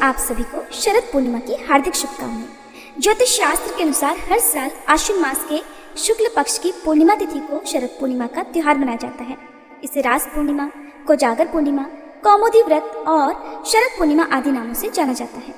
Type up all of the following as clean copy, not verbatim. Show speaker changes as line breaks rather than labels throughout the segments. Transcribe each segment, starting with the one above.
आप सभी को शरद पूर्णिमा की हार्दिक शुभकामनाएं। ज्योतिष शास्त्र के अनुसार हर साल आश्विन मास के शुक्ल पक्ष की पूर्णिमा तिथि को शरद पूर्णिमा का त्योहार मनाया जाता है। इसे रास पूर्णिमा, कोजागर पूर्णिमा, कौमुदी व्रत और शरद पूर्णिमा आदि नामों से जाना जाता है।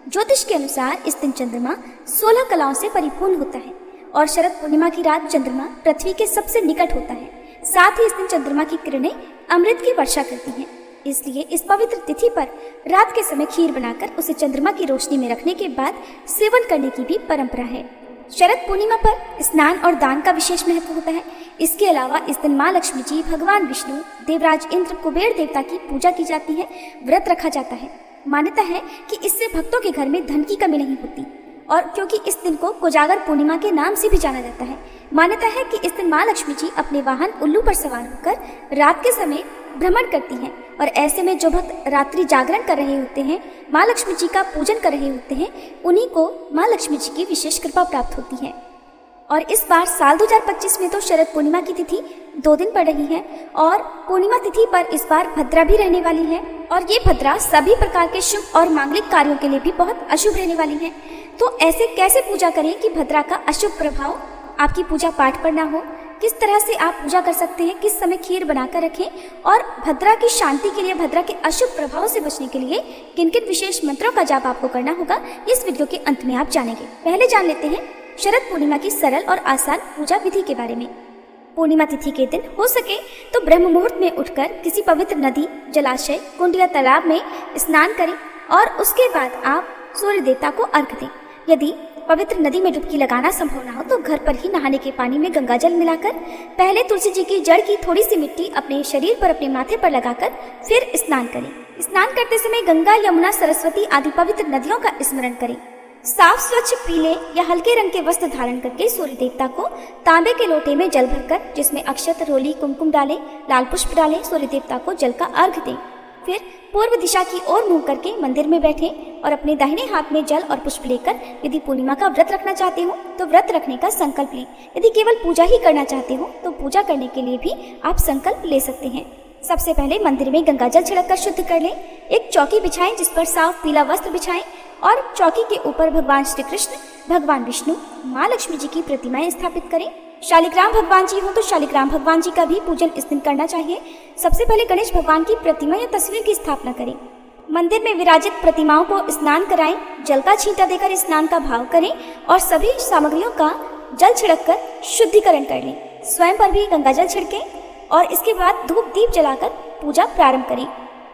ज्योतिष के अनुसार इस दिन चंद्रमा 16 कलाओं से परिपूर्ण होता है और शरद पूर्णिमा की रात चंद्रमा पृथ्वी के सबसे निकट होता है। साथ ही इस दिन चंद्रमा की किरणें अमृत की वर्षा करती हैं। इसलिए इस पवित्र तिथि पर रात के समय खीर बनाकर उसे चंद्रमा की रोशनी में रखने के बाद सेवन करने की भी परंपरा है। शरद पूर्णिमा पर स्नान और दान का विशेष महत्व होता है। इसके अलावा इस दिन माँ लक्ष्मी जी, भगवान विष्णु, देवराज इंद्र, कुबेर देवता की पूजा की जाती है, व्रत रखा जाता है। मान्यता है कि इससे भक्तों के घर में धन की कमी नहीं होती और क्योंकि इस दिन को कोजागर पूर्णिमा के नाम से भी जाना जाता है। मान्यता है कि इस दिन माँ लक्ष्मी जी अपने वाहन उल्लू पर सवार होकर रात के समय भ्रमण करती हैं और ऐसे में जो भक्त रात्रि जागरण कर रहे होते हैं, माँ लक्ष्मी जी का पूजन कर रहे होते हैं, उन्हीं को माँ लक्ष्मी जी की विशेष कृपा प्राप्त होती है। और इस बार साल 2025 में तो शरद पूर्णिमा की तिथि 2 दिन पड़ रही है और पूर्णिमा तिथि पर इस बार भद्रा भी रहने वाली है और ये भद्रा सभी प्रकार के शुभ और मांगलिक कार्यों के लिए भी बहुत अशुभ रहने वाली है। तो ऐसे कैसे पूजा करें कि भद्रा का अशुभ प्रभाव आपकी पूजा पाठ पर ना हो, किस तरह से आप पूजा कर सकते हैं, किस समय खीर बनाकर रखें और भद्रा की शांति के लिए, भद्रा के अशुभ प्रभाव से बचने के लिए किन किन विशेष मंत्रों का जाप आपको करना होगा, इस वीडियो के अंत में आप जानेंगे। पहले जान लेते हैं शरद पूर्णिमा की सरल और आसान पूजा विधि के बारे में। पूर्णिमा तिथि के दिन हो सके तो ब्रह्म मुहूर्त में उठकर किसी पवित्र नदी, जलाशय, कुंड या तालाब में स्नान करें और उसके बाद आप सूर्य देवता को अर्घ दें। यदि पवित्र नदी में डुबकी लगाना संभव ना हो तो घर पर ही नहाने के पानी में गंगा जल मिलाकर पहले तुलसी जी की जड़ की थोड़ी सी मिट्टी अपने शरीर पर, अपने माथे पर लगाकर फिर स्नान करें। स्नान करते समय गंगा, यमुना, सरस्वती आदि पवित्र नदियों का स्मरण करें। साफ स्वच्छ पीले या हल्के रंग के वस्त्र धारण करके सूर्य देवता को तांबे के लोटे में जल भरकर, जिसमें अक्षत, रोली, कुमकुम डालें, लाल पुष्प डालें, सूर्य देवता को जल का अर्घ दें। फिर पूर्व दिशा की ओर मुंह करके मंदिर में बैठें और अपने दाहिने हाथ में जल और पुष्प लेकर यदि पूर्णिमा का व्रत रखना चाहते हो तो व्रत रखने का संकल्प लें। यदि केवल पूजा ही करना चाहते हो तो पूजा करने के लिए भी आप संकल्प ले सकते हैं। सबसे पहले मंदिर में गंगा जल छिड़क कर शुद्ध कर लें। एक चौकी बिछाएं जिस पर साफ पीला वस्त्र बिछाएं और चौकी के ऊपर भगवान श्री कृष्ण, भगवान विष्णु, माँ लक्ष्मी जी की प्रतिमाएं स्थापित करें। शालिग्राम भगवान जी हो तो शालिग्राम भगवान जी का भी पूजन इस दिन करना चाहिए। सबसे पहले गणेश भगवान की प्रतिमा या तस्वीर की स्थापना करें। मंदिर में विराजित प्रतिमाओं को स्नान कराएं, जल का छींटा देकर स्नान का भाव करें और सभी सामग्रियों का जल छिड़क कर शुद्धिकरण कर लें। स्वयं पर भी गंगा जल छिड़कें और इसके बाद धूप दीप जलाकर पूजा प्रारंभ करें।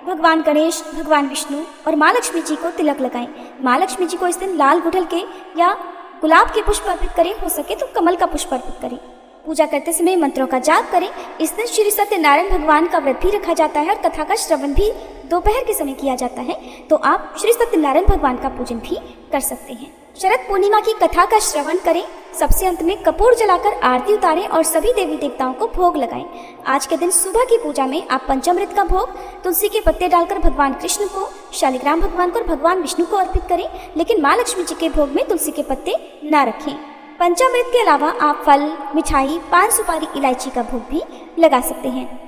भगवान गणेश, भगवान विष्णु और माँ लक्ष्मी जी को तिलक लगाएं। माँ लक्ष्मी जी को इस दिन लाल गुड़हल के या गुलाब के पुष्प अर्पित करें, हो सके तो कमल का पुष्प अर्पित करें। पूजा करते समय मंत्रों का जाप करें। इस दिन श्री सत्यनारायण भगवान का व्रत भी रखा जाता है और कथा का श्रवण भी दोपहर के समय किया जाता है, तो आप श्री सत्यनारायण भगवान का पूजन भी कर सकते हैं। शरद पूर्णिमा की कथा का श्रवण करें। सबसे अंत में कपूर जलाकर आरती उतारें और सभी देवी देवताओं को भोग लगाएं। आज के दिन सुबह की पूजा में आप पंचामृत का भोग तुलसी के पत्ते डालकर भगवान कृष्ण को, शालिग्राम भगवान को और भगवान विष्णु को अर्पित करें, लेकिन माँ लक्ष्मी जी के भोग में तुलसी के पत्ते न रखें। पंचामृत के अलावा आप फल, मिठाई, पान, सुपारी, इलायची का भोग भी लगा सकते हैं।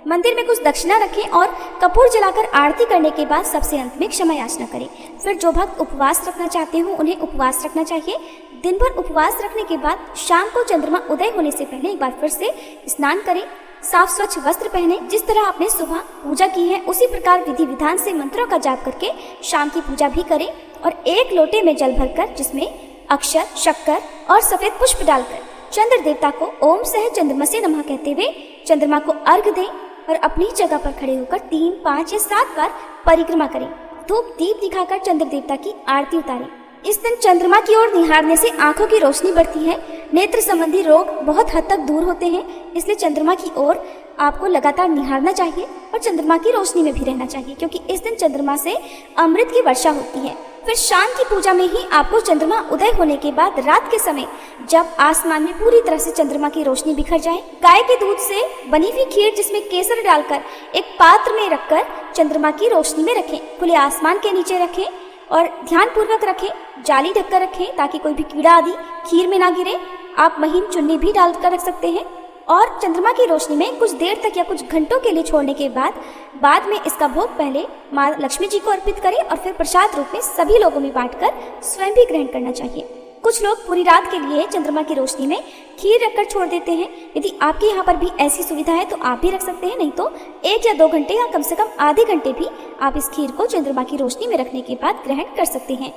मंदिर में कुछ दक्षिणा रखें और कपूर जलाकर आरती करने के बाद सबसे अंत में क्षमा याचना करें। फिर जो भक्त उपवास रखना चाहते हो उन्हें उपवास रखना चाहिए। दिन भर उपवास रखने के बाद शाम को चंद्रमा उदय होने से पहले एक बार फिर से स्नान करें। साफ स्वच्छ वस्त्र पहने। जिस तरह आपने सुबह पूजा की है उसी प्रकार विधि विधान से मंत्रों का जाप करके शाम की पूजा भी करें और एक लोटे में जल भरकर जिसमें अक्षर, शक्कर और सफेद पुष्प डालकर चंद्र देवता को ओम सह चंद्रमसे नमः कहते हुए चंद्रमा को अर्घ दें और अपनी जगह पर खड़े होकर 3, 5 या 7 बार परिक्रमा करें। धूप दीप दिखाकर चंद्र देवता की आरती उतारें। इस दिन चंद्रमा की ओर निहारने से आंखों की रोशनी बढ़ती है, नेत्र संबंधी रोग बहुत हद तक दूर होते हैं। इसलिए चंद्रमा की ओर आपको लगातार निहारना चाहिए और चंद्रमा की रोशनी में भी रहना चाहिए, क्योंकि इस दिन चंद्रमा से अमृत की वर्षा होती है। फिर शाम की पूजा में ही आपको चंद्रमा उदय होने के बाद रात के समय जब आसमान में पूरी तरह से चंद्रमा की रोशनी बिखर जाए, गाय के दूध से बनी हुई खीर जिसमें केसर डालकर एक पात्र में रखकर चंद्रमा की रोशनी में रखें। खुले आसमान के नीचे रखें और ध्यान पूर्वक रखें। जाली ढककर रखें ताकि कोई भी कीड़ा आदि खीर में ना गिरे। आप महीन चुन्नी भी डालकर रख सकते हैं। और चंद्रमा की रोशनी में कुछ देर तक या कुछ घंटों के लिए छोड़ने के बाद में इसका भोग पहले माँ लक्ष्मी जी को अर्पित करें और फिर प्रसाद रूप में सभी लोगों में बांटकर स्वयं भी ग्रहण करना चाहिए। कुछ लोग पूरी रात के लिए चंद्रमा की रोशनी में खीर रखकर छोड़ देते हैं। यदि आपके यहाँ पर भी ऐसी सुविधा है तो आप भी रख सकते हैं, नहीं तो 1 या 2 घंटे या कम से कम आधे घंटे भी आप इस खीर को चंद्रमा की रोशनी में रखने के बाद ग्रहण कर सकते हैं।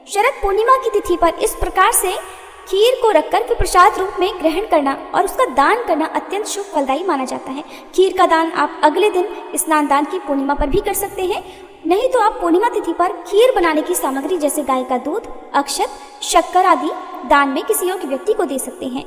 शरद पूर्णिमा की तिथि पर इस प्रकार से खीर को रखकर फिर प्रसाद रूप में ग्रहण करना और उसका दान करना अत्यंत शुभ फलदायी माना जाता है। खीर का दान आप अगले दिन स्नान दान की पूर्णिमा पर भी कर सकते हैं, नहीं तो आप पूर्णिमा तिथि पर खीर बनाने की सामग्री जैसे गाय का दूध, अक्षत, शक्कर आदि दान में किसी योग्य व्यक्ति को दे सकते हैं।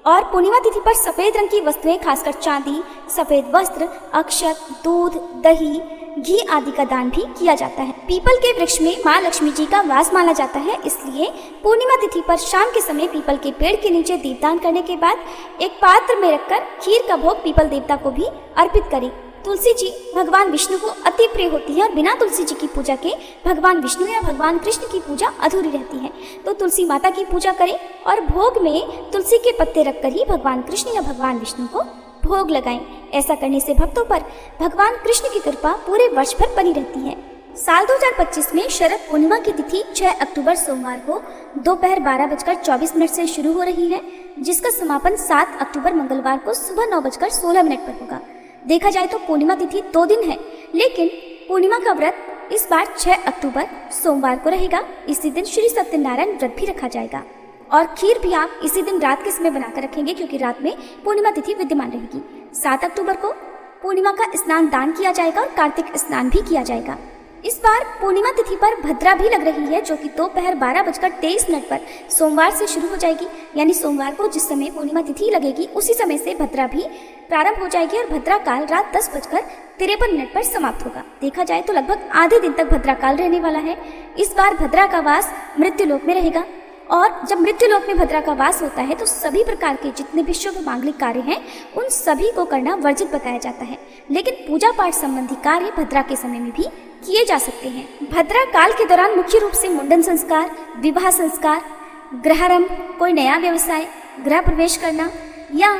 और पूर्णिमा तिथि पर सफेद रंग की वस्तुएं, खासकर चांदी, सफेद वस्त्र, अक्षत, दूध, दही, घी आदि का दान भी किया जाता है। पीपल के वृक्ष में माँ लक्ष्मी जी का वास माना जाता है, इसलिए पूर्णिमा तिथि पर शाम के समय पीपल के पेड़ के नीचे दीपदान करने के बाद एक पात्र में रखकर खीर का भोग पीपल देवता को भी अर्पित करें। तुलसी जी भगवान विष्णु को अति प्रिय होती है और बिना तुलसी जी की पूजा के भगवान विष्णु या भगवान कृष्ण की पूजा अधूरी रहती है। तो तुलसी माता की पूजा करें और भोग में तुलसी के पत्ते रखकर ही भगवान कृष्ण या भगवान विष्णु को भोग लगाएं। ऐसा करने से भक्तों पर भगवान कृष्ण की कृपा पूरे वर्ष भर बनी रहती है। साल 2025 में शरद पूर्णिमा की तिथि 6 अक्टूबर सोमवार को दोपहर 12:24 से शुरू हो रही है, जिसका समापन 7 अक्टूबर मंगलवार को सुबह 9:16 पर होगा। देखा जाए तो पूर्णिमा तिथि 2 दिन है, लेकिन पूर्णिमा का व्रत इस बार 6 अक्टूबर सोमवार को रहेगा। इसी दिन श्री सत्यनारायण व्रत भी रखा जाएगा और खीर भी आप इसी दिन रात के समय बनाकर रखेंगे, क्योंकि रात में पूर्णिमा तिथि विद्यमान रहेगी। 7 अक्टूबर को पूर्णिमा का स्नान दान किया जाएगा और कार्तिक स्नान भी किया जाएगा। इस बार पूर्णिमा तिथि पर भद्रा भी लग रही है, जो कि दोपहर 12:23 पर सोमवार से शुरू हो जाएगी। यानी सोमवार को जिस समय पूर्णिमा तिथि लगेगी उसी समय से भद्रा भी प्रारंभ हो जाएगी और भद्रा काल रात 10:53 पर समाप्त होगा। देखा जाए तो लगभग आधे दिन तक भद्रा काल रहने वाला है। इस बार भद्रा का वास मृत्युलोक में रहेगा और जब मृत्युलोक में भद्रा का वास होता है तो सभी प्रकार के जितने भी शुभ मांगलिक कार्य हैं उन सभी को करना वर्जित बताया जाता है, लेकिन पूजा पाठ संबंधी कार्य भद्रा के समय में भी किए जा सकते हैं। भद्रा काल के दौरान मुख्य रूप से मुंडन संस्कार, विवाह संस्कार, गृहारंभ, कोई नया व्यवसाय, गृह प्रवेश करना या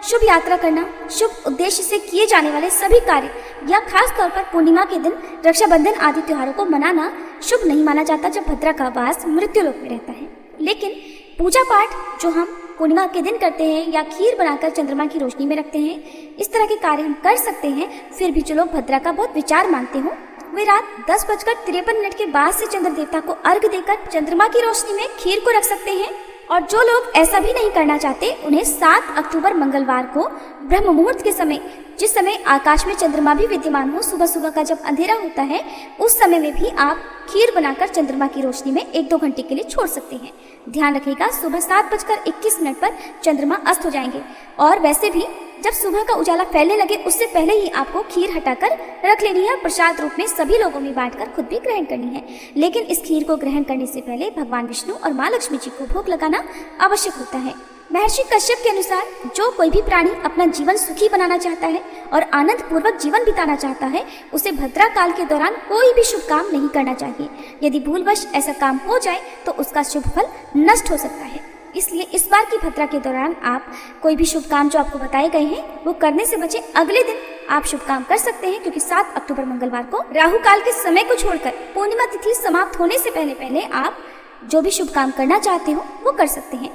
शुभ यात्रा करना, शुभ उद्देश्य से किए जाने वाले सभी कार्य या खास तौर पर पूर्णिमा के दिन रक्षाबंधन आदि त्योहारों को मनाना शुभ नहीं माना जाता जब भद्रा का वास मृत्युलोक में रहता है। लेकिन पूजा पाठ जो हम पूर्णिमा के दिन करते हैं या खीर बनाकर चंद्रमा की रोशनी में रखते हैं, इस तरह के कार्य हम कर सकते हैं। फिर भी जो लोग भद्रा का बहुत विचार मानते हो वे रात 10:53 के बाद से चंद्र देवता को अर्घ्य देकर चंद्रमा की रोशनी में खीर को रख सकते हैं। और जो लोग ऐसा भी नहीं करना चाहते उन्हें 7 अक्टूबर मंगलवार को ब्रह्म मुहूर्त के समय, जिस समय आकाश में चंद्रमा भी विद्यमान हो, सुबह सुबह का जब अंधेरा होता है उस समय में भी आप खीर बनाकर चंद्रमा की रोशनी में 1-2 घंटे के लिए छोड़ सकते हैं। ध्यान रखिएगा सुबह 7:21 पर चंद्रमा अस्त हो जाएंगे और वैसे भी जब सुबह का उजाला फैलने लगे उससे पहले ही आपको खीर हटाकर रख लेनी है, प्रसाद रूप में सभी लोगों में बांटकर खुद भी ग्रहण करनी है। लेकिन इस खीर को ग्रहण करने से पहले भगवान विष्णु और माँ लक्ष्मी जी को भोग लगाना आवश्यक होता है। महर्षि कश्यप के अनुसार जो कोई भी प्राणी अपना जीवन सुखी बनाना चाहता है और आनंद पूर्वक जीवन बिताना चाहता है उसे भद्रा काल के दौरान कोई भी शुभ काम नहीं करना चाहिए। यदि भूलवश ऐसा काम हो जाए तो उसका शुभ फल नष्ट हो सकता है। इसलिए इस बार की भद्रा के दौरान आप कोई भी शुभ काम जो आपको बताए गए हैं वो करने से बचे। अगले दिन आप शुभ काम कर सकते हैं, क्योंकि 7 अक्टूबर मंगलवार को राहु काल के समय को छोड़कर पूर्णिमा तिथि समाप्त होने से पहले आप जो भी शुभ काम करना चाहते हो वो कर सकते हैं।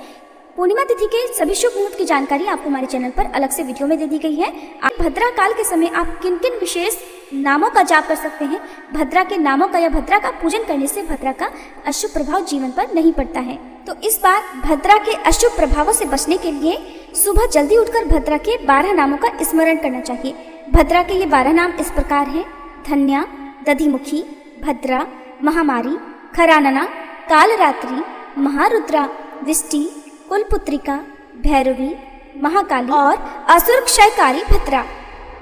पूर्णिमा तिथि के सभी शुभ मुहूर्त की जानकारी आपको हमारे चैनल पर अलग से वीडियो में दे दी गई है। भद्रा काल के समय आप किन किन विशेष नामों का जाप कर सकते हैं। भद्रा के नामों का या भद्रा का पूजन करने से भद्रा का अशुभ प्रभाव जीवन पर नहीं पड़ता है। तो इस बार भद्रा के अशुभ प्रभावों से बचने के लिए सुबह जल्दी उठकर भद्रा के 12 नामों का स्मरण करना चाहिए। भद्रा के ये 12 नाम इस प्रकार हैं: धन्या, दधिमुखी, भद्रा, महामारी, खरानना, कालरात्रि, महारुद्रा, विष्टि, कुलपुत्रिका, भैरवी, महाकाली और असुर क्षयकारी भद्रा।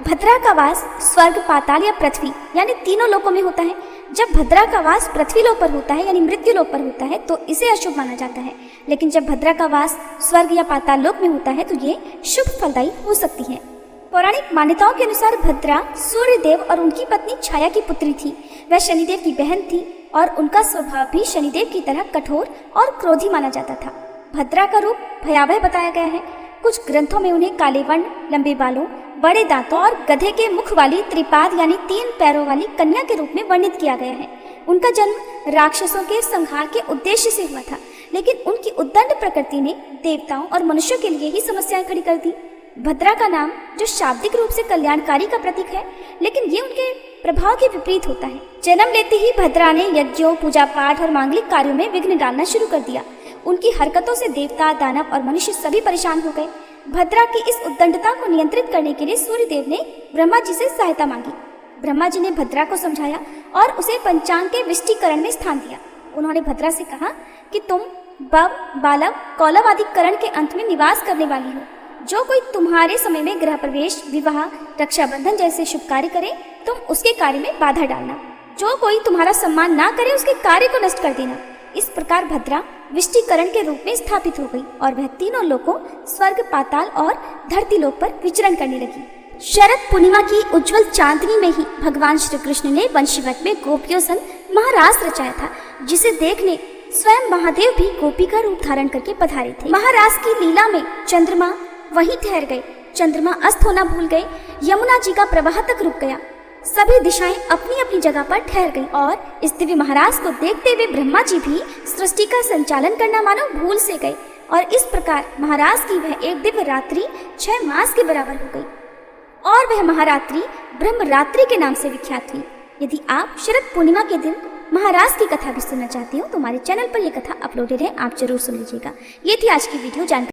भद्रा का वास स्वर्ग, पाताल या पृथ्वी यानी तीनों लोकों में होता है। जब भद्रा का वास पृथ्वी लोक पर होता है यानी मृत्यु लोक पर होता है तो इसे अशुभ माना जाता है, लेकिन जब भद्रा का वास स्वर्ग या पाताल लोक में होता है तो ये शुभ फलदायी हो सकती है। पौराणिक मान्यताओं के अनुसार भद्रा सूर्य देव और उनकी पत्नी छाया की पुत्री थी। वह शनिदेव की बहन थी और उनका स्वभाव भी शनिदेव की तरह कठोर और क्रोधी माना जाता था। भद्रा का रूप भयावह बताया गया है। कुछ ग्रंथों में उन्हें काले वर्ण, लंबे बालों, बड़े दांतों और गधे के मुख वाली त्रिपाद यानी 3 पैरों वाली कन्या के रूप में वर्णित किया गया है। उनका जन्म राक्षसों के संहार के उद्देश्य से हुआ था, लेकिन उनकी उद्दंड प्रकृति ने देवताओं और मनुष्यों के लिए ही समस्याएं खड़ी कर दी। भद्रा का नाम, जो शाब्दिक रूप से कल्याणकारी का प्रतीक है, लेकिन ये उनके प्रभाव के विपरीत होता है। जन्म लेते ही भद्रा ने यज्ञों, पूजा पाठ और मांगलिक कार्यों में विघ्न डालना शुरू कर दिया। उनकी हरकतों से देवता, दानव और मनुष्य सभी परेशान हो गए। भद्रा की इस उद्दंडता को नियंत्रित करने के लिए सूर्यदेव ने ब्रह्मा जी से सहायता मांगी। ब्रह्मा जी ने भद्रा को समझाया और उसे पंचांग के विष्टिकरण में स्थान दिया। उन्होंने भद्रा से कहा कि तुम बव, बालव, कौलव आदि करण के अंत में निवास करने वाली हो। जो कोई तुम्हारे समय में गृह प्रवेश, विवाह, रक्षाबंधन जैसे शुभ कार्य करे, तुम उसके कार्य में बाधा डालना। जो कोई तुम्हारा सम्मान ना करे, उसके कार्य को नष्ट कर देना। इस प्रकार भद्रा विष्टिकरण के रूप में स्थापित हो गई और वह तीनों लोकों, स्वर्ग, पाताल और धरती लोक पर विचरण करने लगी। शरद पूर्णिमा की उज्जवल चांदनी में ही भगवान श्री कृष्ण ने वंशीवत में गोपियों संग महारास रचाया था, जिसे देखने स्वयं महादेव भी गोपी का रूप धारण करके पधारे थे। महारास की लीला में चंद्रमा वहीं ठहर गए। चंद्रमा अस्त होना भूल गए। यमुना जी का प्रवाह तक रुक गया। सभी दिशाएं अपनी अपनी जगह पर ठहर गईं और इस दिव्य महाराज को देखते हुए ब्रह्मा जी भी सृष्टि का संचालन करना मानो भूल से गए और इस प्रकार महाराज की वह एक दिव्य रात्रि 6 मास के बराबर हो गई और वह महारात्रि ब्रह्मरात्रि के नाम से विख्यात हुई। यदि आप शरद पूर्णिमा के दिन महाराज की कथा भी सुनना चाहते हो तो हमारे चैनल पर यह कथा अपलोडेड है, आप जरूर सुन लीजिएगा। ये थी आज की वीडियो। जानकारी